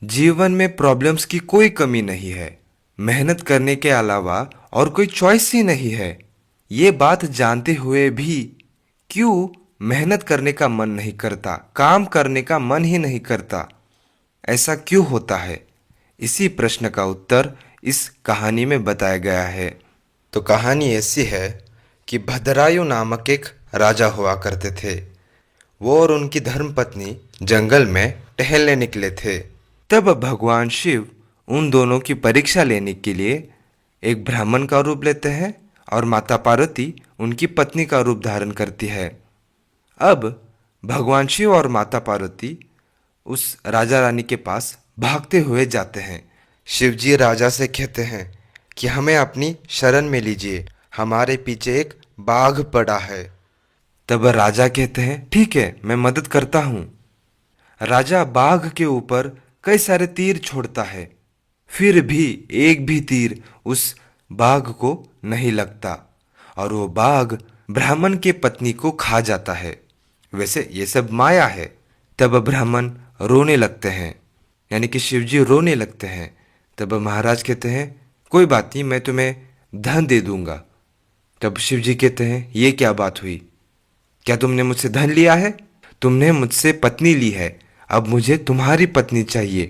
जीवन में प्रॉब्लम्स की कोई कमी नहीं है। मेहनत करने के अलावा और कोई चॉइस ही नहीं है। ये बात जानते हुए भी क्यों मेहनत करने का मन नहीं करता, काम करने का मन ही नहीं करता? ऐसा क्यों होता है? इसी प्रश्न का उत्तर इस कहानी में बताया गया है। तो कहानी ऐसी है कि भद्रायु नामक एक राजा हुआ करते थे। वो और उनकी धर्मपत्नी जंगल में टहलने निकले थे। तब भगवान शिव उन दोनों की परीक्षा लेने के लिए एक ब्राह्मण का रूप लेते हैं और माता पार्वती उनकी पत्नी का रूप धारण करती है। अब भगवान शिव और माता पार्वती उस राजा रानी के पास भागते हुए जाते हैं। शिव जी राजा से कहते हैं कि हमें अपनी शरण में लीजिए, हमारे पीछे एक बाघ पड़ा है। तब राजा कहते हैं ठीक है, मैं मदद करता हूँ। राजा बाघ के ऊपर कई सारे तीर छोड़ता है, फिर भी एक भी तीर उस बाघ को नहीं लगता और वो बाघ ब्राह्मण के पत्नी को खा जाता है। वैसे ये सब माया है। तब ब्राह्मण रोने लगते हैं, यानी कि शिवजी रोने लगते हैं। तब महाराज कहते हैं कोई बात नहीं, मैं तुम्हें धन दे दूंगा। तब शिवजी कहते हैं ये क्या बात हुई? क्या तुमने मुझसे धन लिया है? तुमने मुझसे पत्नी ली है, अब मुझे तुम्हारी पत्नी चाहिए।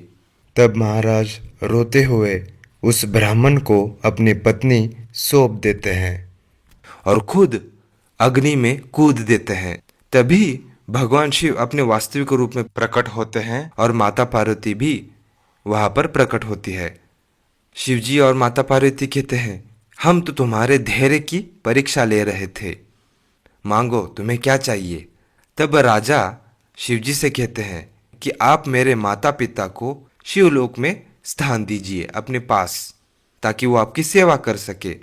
तब महाराज रोते हुए उस ब्राह्मण को अपनी पत्नी सौंप देते हैं और खुद अग्नि में कूद देते हैं। तभी भगवान शिव अपने वास्तविक रूप में प्रकट होते हैं और माता पार्वती भी वहां पर प्रकट होती है। शिवजी और माता पार्वती कहते हैं हम तो तुम्हारे धैर्य की परीक्षा ले रहे थे, मांगो तुम्हें क्या चाहिए। तब राजा शिवजी से कहते हैं कि आप मेरे माता पिता को शिवलोक में स्थान दीजिए अपने पास, ताकि वो आपकी सेवा कर सके।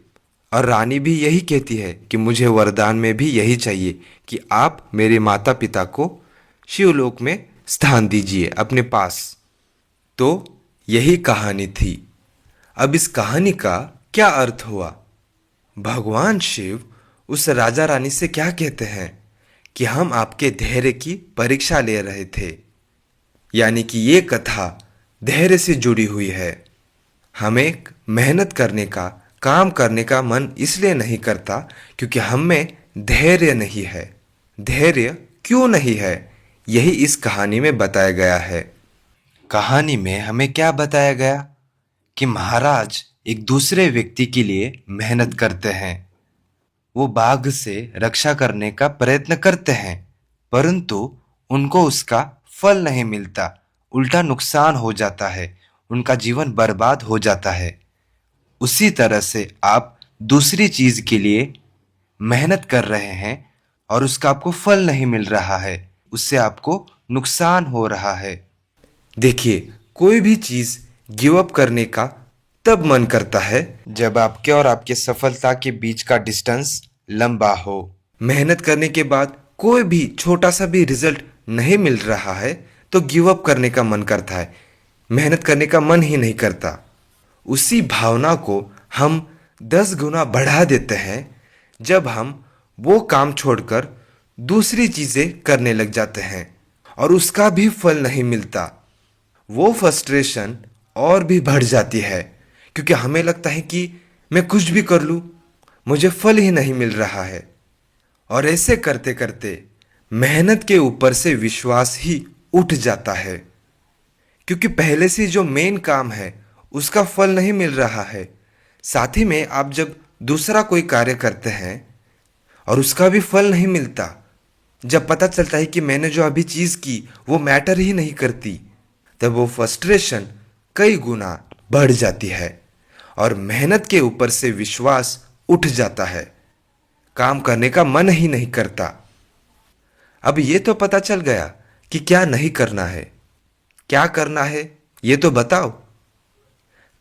और रानी भी यही कहती है कि मुझे वरदान में भी यही चाहिए कि आप मेरे माता पिता को शिवलोक में स्थान दीजिए अपने पास। तो यही कहानी थी। अब इस कहानी का क्या अर्थ हुआ? भगवान शिव उस राजा रानी से क्या कहते हैं कि हम आपके धैर्य की परीक्षा ले रहे थे, यानी कि ये कथा धैर्य से जुड़ी हुई है। हमें मेहनत करने का, काम करने का मन इसलिए नहीं करता क्योंकि हम में धैर्य नहीं है। धैर्य क्यों नहीं है, यही इस कहानी में बताया गया है। कहानी में हमें क्या बताया गया कि महाराज एक दूसरे व्यक्ति के लिए मेहनत करते हैं। वो बाघ से रक्षा करने का प्रयत्न करते हैं, परंतु उनको उसका फल नहीं मिलता, उल्टा नुकसान हो जाता है, उनका जीवन बर्बाद हो जाता है। उसी तरह से आप दूसरी चीज के लिए मेहनत कर रहे हैं और उसका आपको फल नहीं मिल रहा है, उससे आपको नुकसान हो रहा है। देखिए, कोई भी चीज गिव अप करने का तब मन करता है जब आपके और आपके सफलता के बीच का डिस्टेंस लंबा हो। मेहनत करने के बाद कोई भी छोटा सा भी रिजल्ट नहीं मिल रहा है तो गिव अप करने का मन करता है, मेहनत करने का मन ही नहीं करता। उसी भावना को हम 10 गुना बढ़ा देते हैं जब हम वो काम छोड़कर दूसरी चीजें करने लग जाते हैं और उसका भी फल नहीं मिलता। वो फ्रस्ट्रेशन और भी बढ़ जाती है क्योंकि हमें लगता है कि मैं कुछ भी कर लूं, मुझे फल ही नहीं मिल रहा है। और ऐसे करते करते मेहनत के ऊपर से विश्वास ही उठ जाता है, क्योंकि पहले से जो मेन काम है उसका फल नहीं मिल रहा है। साथ ही में आप जब दूसरा कोई कार्य करते हैं और उसका भी फल नहीं मिलता, जब पता चलता है कि मैंने जो अभी चीज़ की वो मैटर ही नहीं करती, तब वो फ्रस्ट्रेशन कई गुना बढ़ जाती है और मेहनत के ऊपर से विश्वास उठ जाता है, काम करने का मन ही नहीं करता। अब ये तो पता चल गया कि क्या नहीं करना है, क्या करना है ये तो बताओ।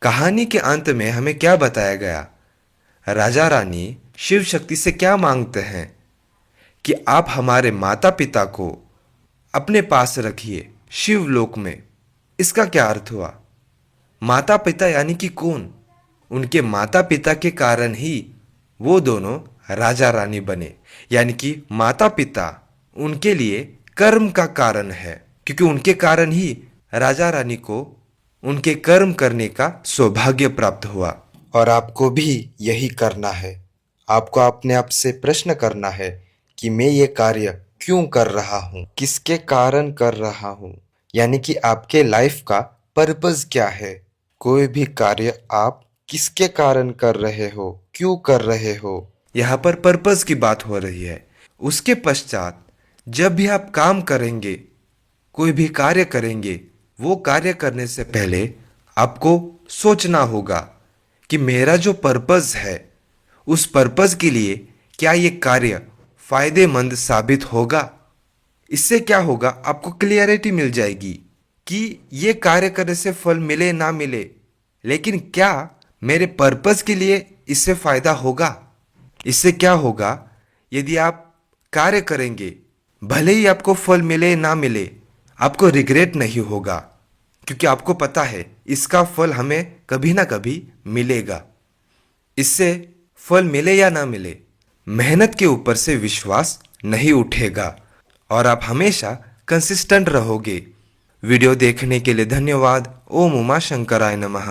कहानी के अंत में हमें क्या बताया गया? राजा रानी शिव शक्ति से क्या मांगते हैं कि आप हमारे माता पिता को अपने पास रखिए शिवलोक में। इसका क्या अर्थ हुआ? माता पिता यानी कि कौन? उनके माता पिता के कारण ही वो दोनों राजा रानी बने, यानी कि माता पिता उनके लिए कर्म का कारण है, क्योंकि उनके कारण ही राजा रानी को उनके कर्म करने का सौभाग्य प्राप्त हुआ। और आपको भी यही करना है। आपको अपने आप से प्रश्न करना है कि मैं ये कार्य क्यों कर रहा हूँ, किसके कारण कर रहा हूँ, यानी कि आपके लाइफ का पर्पस क्या है। कोई भी कार्य आप किसके कारण कर रहे हो, क्यों कर रहे हो, यहाँ पर पर्पस की बात हो रही है। उसके पश्चात जब भी आप काम करेंगे, कोई भी कार्य करेंगे, वो कार्य करने से पहले आपको सोचना होगा कि मेरा जो पर्पस है, उस पर्पस के लिए क्या ये कार्य फायदेमंद साबित होगा। इससे क्या होगा, आपको क्लियरिटी मिल जाएगी कि ये कार्य करने से फल मिले ना मिले, लेकिन क्या मेरे पर्पस के लिए इससे फायदा होगा। इससे क्या होगा, यदि आप कार्य करेंगे, भले ही आपको फल मिले ना मिले, आपको रिग्रेट नहीं होगा, क्योंकि आपको पता है इसका फल हमें कभी ना कभी मिलेगा। इससे फल मिले या ना मिले, मेहनत के ऊपर से विश्वास नहीं उठेगा और आप हमेशा कंसिस्टेंट रहोगे। वीडियो देखने के लिए धन्यवाद। ओम उमा शंकराय नमः।